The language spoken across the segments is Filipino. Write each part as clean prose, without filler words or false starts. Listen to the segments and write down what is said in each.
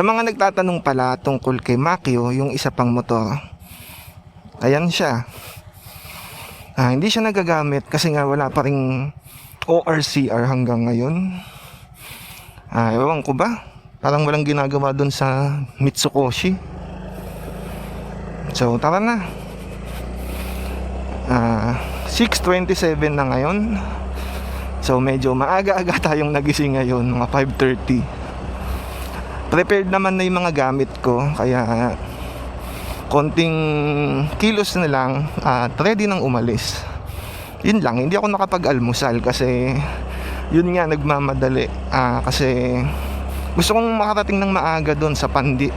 Sa mga nagtatanong pala tungkol kay Makio, yung isa pang motor, ayan siya. Hindi siya nagagamit kasi nga wala pa ring ORCR hanggang ngayon. Ewan ko ba, parang walang ginagawa dun sa Mitsukoshi. So tara na. 6:27 na ngayon. So medyo maaga-aga tayong nagising ngayon, mga 5:30. Prepared naman na yung mga gamit ko, kaya konting kilos na lang at ready nang umalis. Yun lang, hindi ako nakapag-almusal kasi yun nga, nagmamadali. Kasi gusto kong makarating ng maaga doon sa Pandi.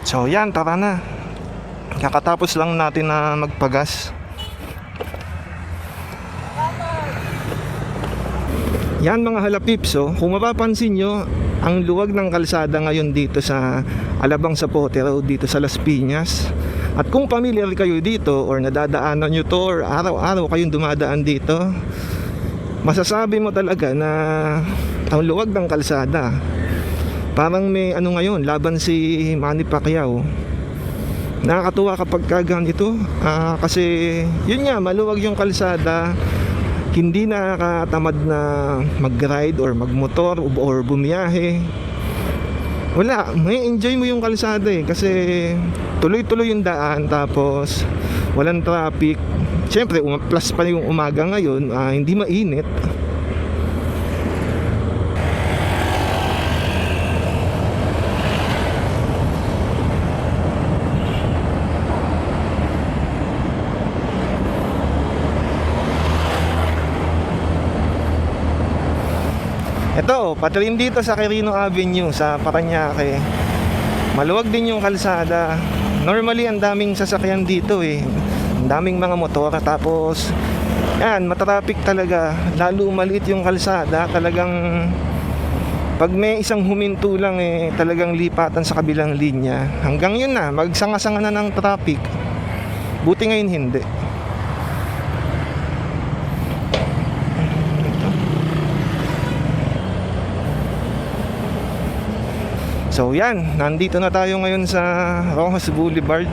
So yan, tara na. Kakatapos lang natin na magpagas. Yan mga halapips, kung mapapansin nyo, ang luwag ng kalsada ngayon dito sa Alabang Zapote Road, dito sa Las Piñas. At kung familiar kayo dito or nadadaanan nyo to or araw-araw kayong dumadaan dito, masasabi mo talaga na ang luwag ng kalsada, parang may ngayon, laban si Manny Pacquiao. Nakakatuwa kapag ganito, kasi yun nga, maluwag yung kalsada. Hindi nakakatamad na mag-ride or magmotor or bumiyahe. Wala, may enjoy mo yung kalsada kasi tuloy-tuloy yung daan, tapos walang traffic. Siyempre, plus pa yung umaga ngayon, hindi mainit. Ito, pati rin dito sa Quirino Avenue sa Parañaque, maluwag din yung kalsada. Normally, ang daming sasakyan dito ang daming mga motor. Tapos, yan, matraffic talaga. Lalo maliit yung kalsada. Talagang, pag may isang huminto lang, talagang lipatan sa kabilang linya. Hanggang yun na, magsanga-sanga na ng traffic. Buti ngayon hindi. So yan, nandito na tayo ngayon sa Rojas Boulevard.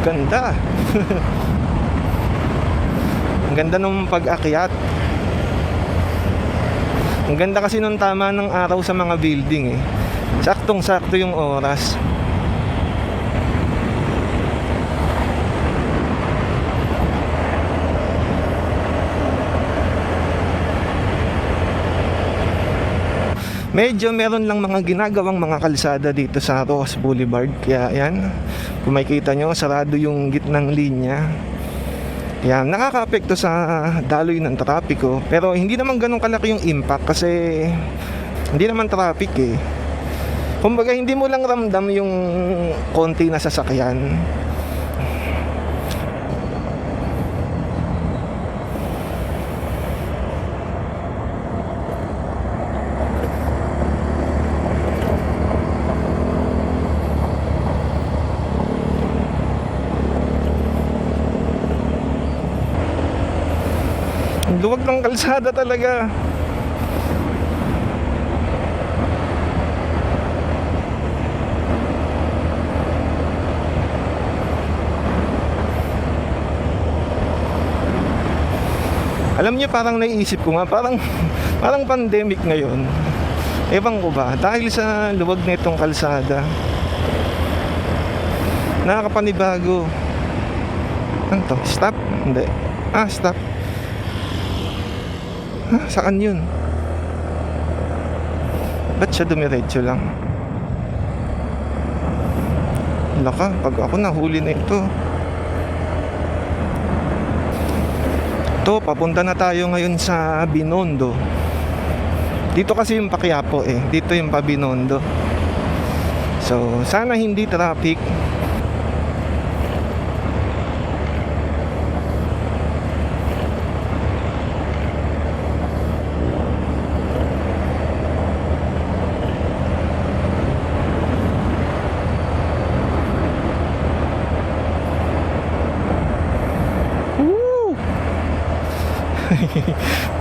Ganda. Ang ganda nung pag-akyat. Ang ganda kasi nung tama ng araw sa mga building Saktong-sakto yung oras. Medyo meron lang mga ginagawang mga kalsada dito sa Rojas Boulevard. Kaya yan, kung makikita nyo, sarado yung gitnang linya. Yan, nakaka-apekto sa daloy ng trapiko. Pero hindi naman ganun kalaki yung impact kasi hindi naman traffic Kumbaga, hindi mo lang ramdam yung konti na sasakyan. Luwag ng kalsada talaga. Alam niyo, parang naiisip ko nga, parang parang pandemic ngayon. Ewan ko ba, dahil sa luwag na itong kalsada, nakakapanibago. Ano to? Stop? Hindi. Stop. Saan yun? Ba't siya dumiretso lang? Laka, pag ako nahuli na ito. Ito, papunta na tayo ngayon sa Binondo. Dito kasi yung Paquiapo eh. Dito yung pa Binondo. So, sana hindi traffic.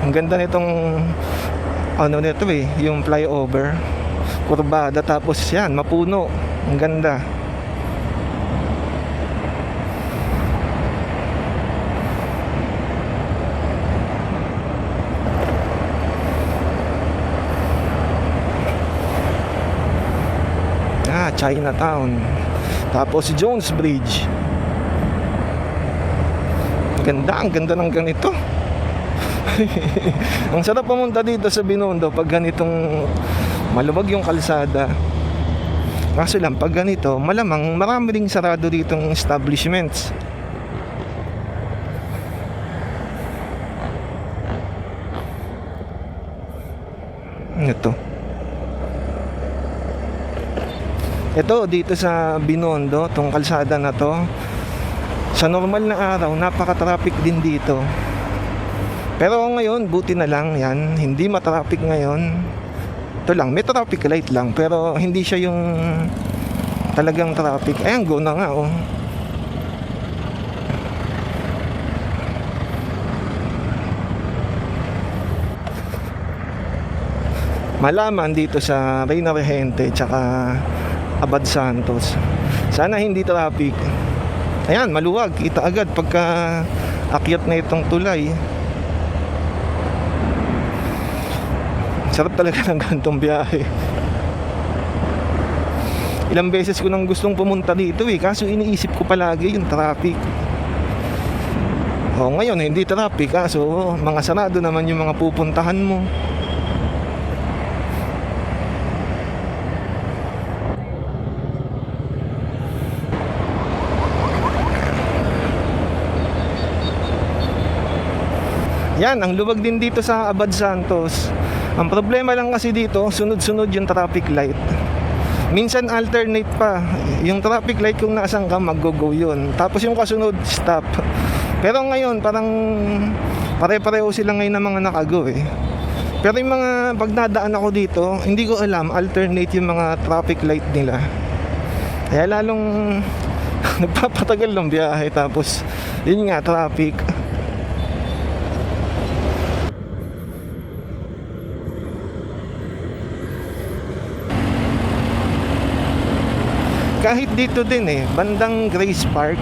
Ang ganda nitong ano nito eh, yung flyover, kurbada, tapos yan, mapuno. Ang ganda. Chinatown. Tapos Jones Bridge. Ang ganda ng ganito. Ang sarap pumunta dito sa Binondo pag ganitong maluwag yung kalsada. Kaso lang, pag ganito, malamang marami ring sarado ditong establishments. Ito dito sa Binondo, tong kalsada na to, sa normal na araw, napaka-traffic din dito. Pero ngayon, buti na lang yan, hindi matraffic ngayon. Ito lang, may traffic light lang, pero hindi siya yung talagang traffic. Ayan, go na nga oh. Malaman dito sa Reyna Regente tsaka Abad Santos, sana hindi traffic. Ayan, maluwag, kita agad pagka akyat na itong tulay. Sarap talaga ng gantong biyahe. Ilang beses ko nang gustong pumunta dito eh, kaso iniisip ko palagi yung traffic. Ngayon hindi traffic, kaso mga sarado naman yung mga pupuntahan mo. Yan, ang luwag din dito sa Abad Santos. Ang problema lang kasi dito, sunod-sunod yung traffic light. Minsan alternate pa. Yung traffic light kung nasaan ka, mag-go yun. Tapos yung kasunod, stop. Pero ngayon, parang pare-pareho sila ngayon ng mga nakago eh. Pero yung mga pagdadaan ako dito, hindi ko alam, alternate yung mga traffic light nila. Kaya lalong nagpapatagal ng biyahe. Tapos, yun nga, traffic. Kahit dito din eh, bandang Grace Park,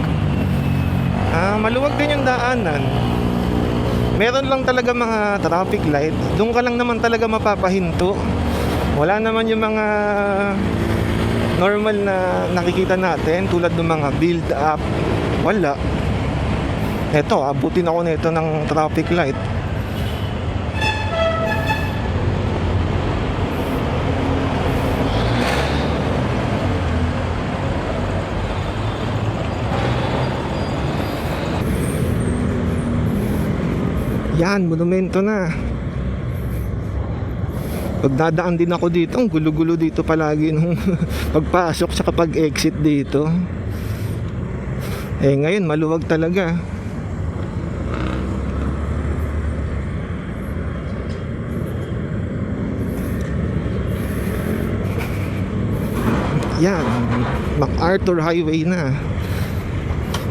maluwag din yung daanan. Meron lang talaga mga traffic light. Doon ka lang naman talaga mapapahinto. Wala naman yung mga normal na nakikita natin tulad ng mga build up. Wala. Eto, abutin ako nito ng traffic light. Yan, monumento na. Pagdadaan din ako dito, ang gulo-gulo dito palagi nung pagpasok sa kapag exit dito. Ngayon maluwag talaga. Yan, MacArthur Highway na.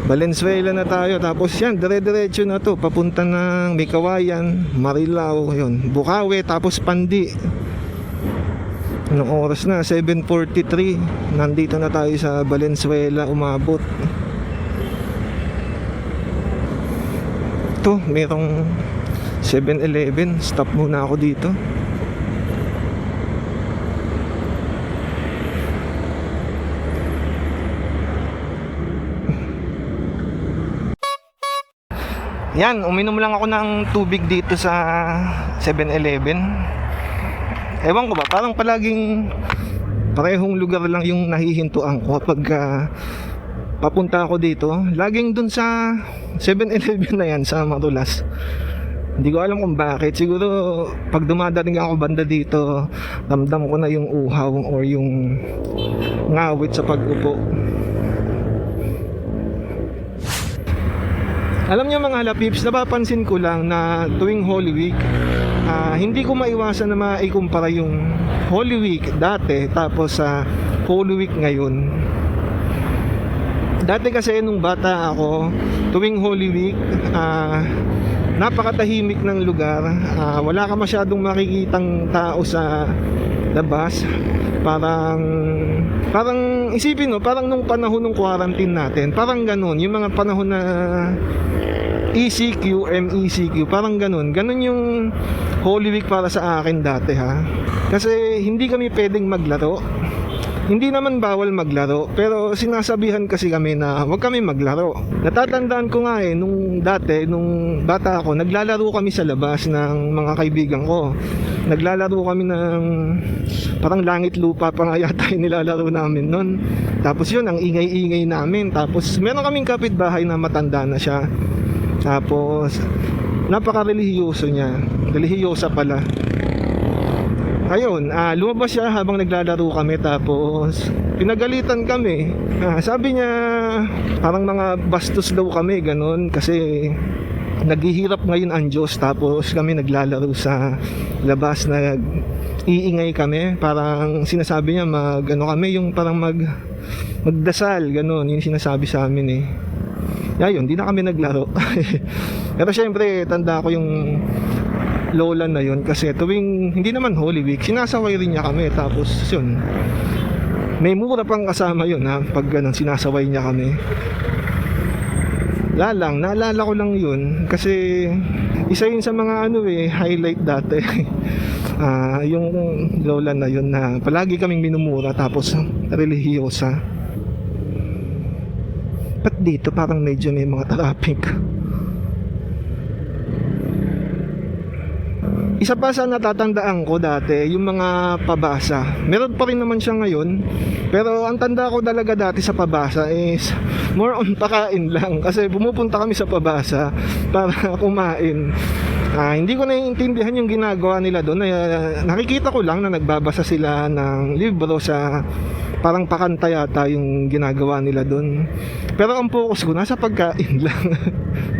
Valenzuela na tayo. Tapos yan, dire-diretso na to papunta ng Mikawayan, Marilao, yun, Bukawi, tapos Pandi. Anong oras na? 7:43. Nandito na tayo sa Valenzuela, umabot. Ito, merong 7-Eleven. Stop muna ako dito. Yan, uminom lang ako ng tubig dito sa 7-Eleven. Ewan ko ba, parang palaging parehong lugar lang yung nahihintuan ko pag papunta ako dito. Laging dun sa 7-Eleven na yan sa Marulas. Hindi ko alam kung bakit. Siguro pag dumadating ako banda dito, ramdam ko na yung uhaw or yung ngawit sa pag-upo. Alam niyo mga halapips, napapansin ko lang na tuwing Holy Week, hindi ko maiwasan na maikumpara yung Holy Week dati tapos sa Holy Week ngayon. Dati kasi nung bata ako, tuwing Holy Week, napakatahimik ng lugar. Wala ka masyadong makikitang tao sa labas. Parang isipin no, parang nung panahon ng quarantine natin, parang ganun, yung mga panahon na ECQ, MECQ, parang ganun yung Holy Week para sa akin dati ha. Kasi hindi kami pwedeng maglaro. Hindi naman bawal maglaro, pero sinasabihan kasi kami na huwag kami maglaro. Natatandaan ko nga nung dati, nung bata ako, naglalaro kami sa labas ng mga kaibigan ko. Naglalaro kami ng parang langit lupa pa nga yata yung nilalaro namin nun. Tapos yun, ang ingay-ingay namin. Tapos meron kaming kapitbahay na matanda na siya. Tapos napaka-relihiyoso niya. Relihiyosa pala. Ayun, lumabas siya habang naglalaro kami. Tapos pinagalitan kami. Sabi niya parang mga bastos daw kami, ganun. Kasi naghihirap ngayon ang Diyos. Tapos kami naglalaro sa labas, iingay kami. Parang sinasabi niya kami, yung parang magdasal, ganun. Yung sinasabi sa amin eh. Ayun, di na kami naglaro. Pero syempre, tanda ko yung lola na yun. Kasi tuwing, hindi naman Holy Week, sinasaway rin niya kami. Tapos yun, may mura pang kasama yun ha, pag ganun, sinasaway niya kami. Naalala ko lang yun. Kasi isa yun sa mga highlight dati. Yung lola na yun na palagi kaming minumura. Tapos relihiyosa. Ba't dito parang medyo may mga traffic? Isa pa sa natatandaan ko dati, yung mga pabasa. Meron pa rin naman siya ngayon. Pero ang tanda ko talaga dati sa pabasa is more on pakain lang. Kasi pumupunta kami sa pabasa para kumain. Hindi ko naiintindihan yung ginagawa nila doon. Nakikita ko lang na nagbabasa sila ng libro sa parang pakanta yata yung ginagawa nila doon. Pero ang focus ko nasa pagkain lang.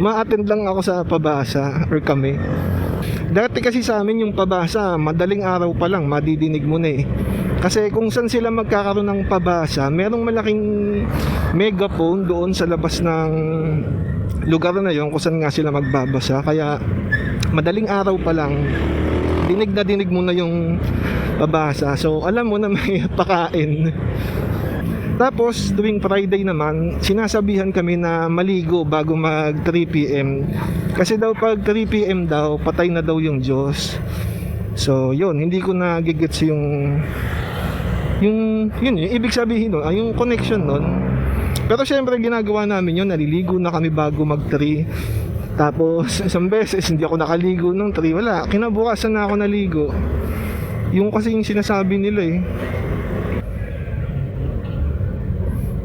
Ma-attend lang ako sa pabasa or kami. Dati kasi sa amin yung pabasa, madaling araw pa lang madidinig mo na eh. Kasi kung saan sila magkakaroon ng pabasa, merong malaking megaphone doon sa labas ng lugar na yon kung saan nga sila magbabasa. Kaya madaling araw pa lang, dinig na dinig mo na yung pabasa. So alam mo na may pakain. Tapos tuwing Friday naman, sinasabihan kami na maligo bago mag 3 PM. Kasi daw pag 3 PM daw, patay na daw yung Diyos. So yun, hindi ko na gigets yung ibig sabihin nun, yung connection nun. Pero syempre ginagawa namin yun, naliligo na kami bago mag 3. Tapos isang beses hindi ako nakaligo ng 3, wala, kinabukasan na ako naligo. Yung kasi yung sinasabi nila eh.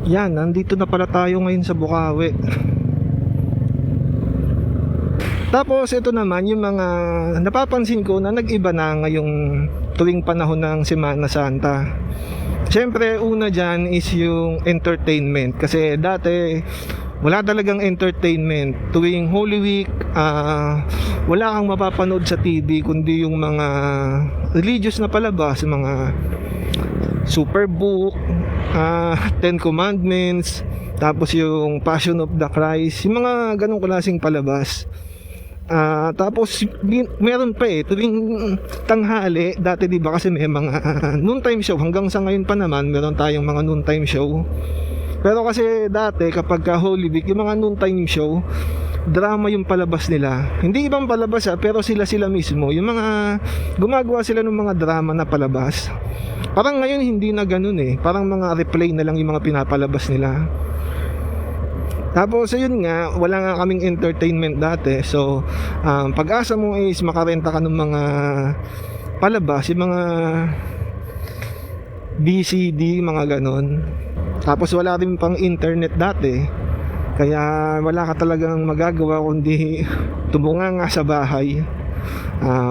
Yan, nandito na pala tayo ngayon sa Bukawi. Tapos ito naman yung mga napapansin ko na nag-iba na ngayong tuwing panahon ng Semana Santa. Siyempre una dyan is yung entertainment. Kasi dati wala talagang entertainment. Tuwing Holy Week, wala kang mapapanood sa TV kundi yung mga religious na palabas, mga Superbook, Ten Commandments, tapos yung Passion of the Christ, yung mga ganong klaseng palabas. Tapos meron pa tuwing tanghali dati, di ba, kasi may mga noontime show. Hanggang sa ngayon pa naman meron tayong mga noontime show. Pero kasi dati kapag Holy Week, yung mga noontime show, drama yung palabas nila. Hindi ibang palabas pero sila mismo, yung mga gumagawa sila ng mga drama na palabas. Parang ngayon hindi na ganun parang mga replay na lang yung mga pinapalabas nila. Tapos ayun nga, wala nga kaming entertainment dati. So pag-asa mo is makarenta ka ng mga palabas, yung mga VCD, mga ganon. Tapos wala rin pang internet dati, kaya wala ka talagang magagawa kundi tumunga nga sa bahay,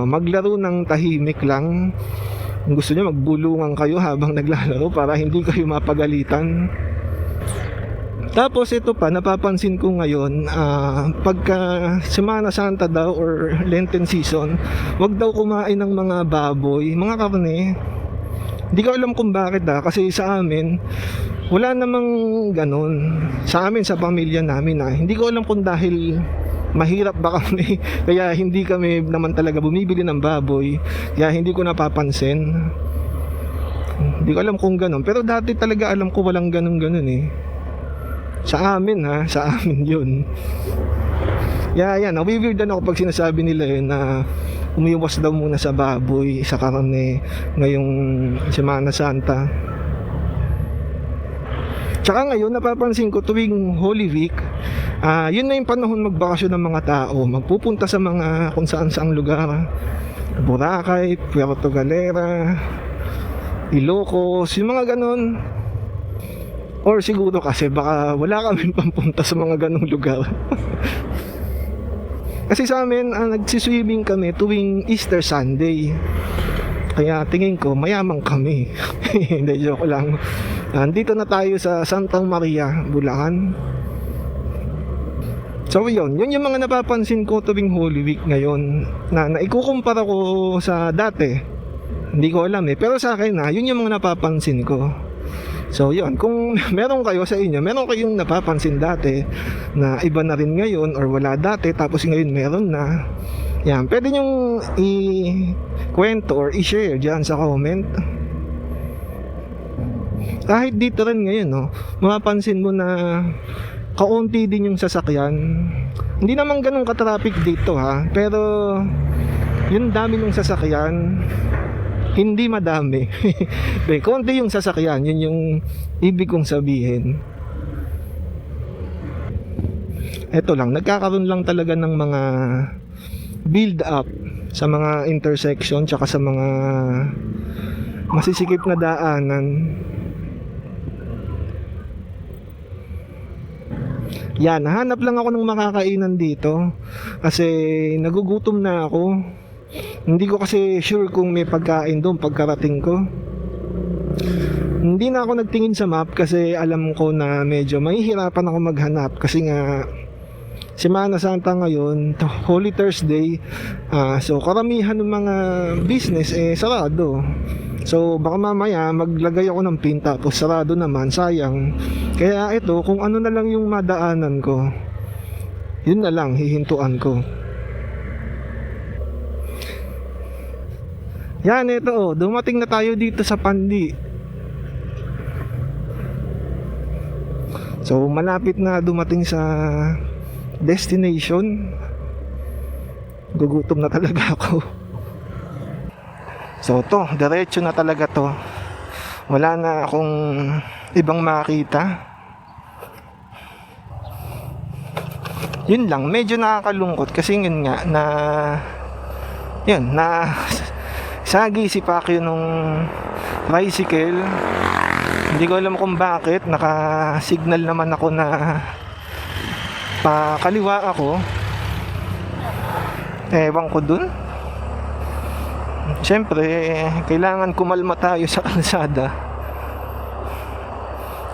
maglaro ng tahimik lang. Kung gusto nyo, magbulungan kayo habang naglalaro para hindi kayo mapagalitan. Tapos ito pa, napapansin ko ngayon, pagka Semana Santa daw or Lenten season, wag daw kumain ng mga baboy, mga karne. Hindi ko alam kung bakit kasi sa amin wala namang ganun. Sa amin, sa pamilya namin hindi ko alam kung dahil mahirap ba kami kaya hindi kami naman talaga bumibili ng baboy, kaya hindi ko napapansin. Hindi ko alam kung ganun, pero dati talaga alam ko walang ganun sa amin sa amin yun. Yan, nawiwirdan ako pag sinasabi nila na umiwas daw muna sa baboy, sa karne ngayong Semana Santa. Tsaka ngayon napapansin ko tuwing Holy Week, yun na yung panahon magbakasyon ng mga tao, magpupunta sa mga kung saan saang lugar, Boracay, Puerto Galera, Ilocos, yung mga ganon. Or siguro kasi baka wala kaming pampunta sa mga ganong lugar. Kasi sa amin, nagsiswimming kami tuwing Easter Sunday. Kaya tingin ko, mayaman kami. Hindi, joke lang. Nandito na tayo sa Santa Maria, Bulacan. So yun yung mga napapansin ko tuwing Holy Week ngayon, na ikukumpara ko sa dati. Hindi ko alam pero sa akin yun yung mga napapansin ko. So yun, kung meron kayo sa inyo, meron kayong napapansin dati na iba na rin ngayon, or wala dati tapos ngayon meron na, yan, pwede nyong i-kwento or i-share dyan sa comment. Kahit dito rin ngayon mapapansin mo na kaunti din yung sasakyan. Hindi naman ganun ka-traffic dito pero yung dami ng sasakyan hindi madami. Konti yung sasakyan, yun yung ibig kong sabihin. Eto lang, nagkakaroon lang talaga ng mga build up sa mga intersection tsaka sa mga masisikip na daanan. Yan, nahanap lang ako ng makakainan dito kasi nagugutom na ako. Hindi ko kasi sure kung may pagkain doon pagkarating ko. Hindi na ako nagtingin sa map kasi alam ko na medyo mahihirapan ako maghanap kasi nga Semana Santa ngayon, Holy Thursday. So karamihan ng mga business sarado. So baka mamaya maglagay ako ng pin tapos sarado naman, sayang. Kaya ito, kung ano na lang yung madaanan ko, yun na lang hihintuan ko. Yan, ito dumating na tayo dito sa Pandi. So malapit na dumating sa destination. Gugutom na talaga ako. So diretso na talaga to. Wala na akong ibang makita. Yun lang, medyo nakakalungkot kasi yun nga na sagi si Pacquiao nung tricycle. Hindi ko alam kung bakit. Naka-signal naman ako na pakaliwa ako. Ewan ko dun. Siyempre, kailangan kumalma tayo sa kalsada.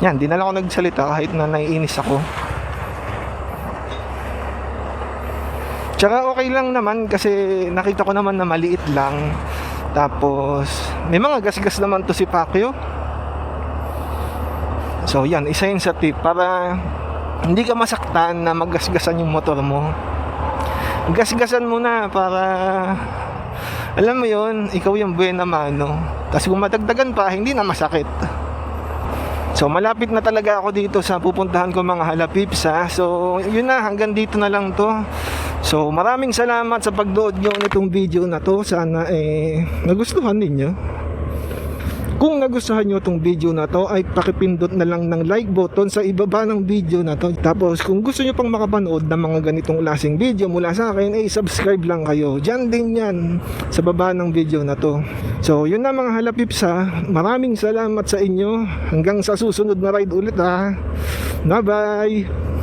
Yan, di na lang ako nagsalita kahit na naiinis ako. Tsaka okay lang naman kasi nakita ko naman na maliit lang. Tapos may mga gasgas naman to si Pacquiao. So yan, isa yun sa tip para hindi ka masaktan na maggasgasan yung motor mo. Gasgasan mo na para alam mo yun, ikaw yung buena mano. Tapos kung madagdagan pa, hindi na masakit. So malapit na talaga ako dito sa pupuntahan ko mga halapips ha. So yun na, hanggang dito na lang to. So maraming salamat sa pagnood nyo nitong video na to. Sana nagustuhan ninyo. Kung nagustuhan nyo itong video na to ay pakipindot na lang ng like button sa ibaba ng video na to. Tapos kung gusto nyo pang makapanood ng mga ganitong klaseng video mula sa akin ay subscribe lang kayo. Diyan din yan sa baba ng video na to. So yun na mga halapips ha. Maraming salamat sa inyo. Hanggang sa susunod na ride ulit ha. Bye bye.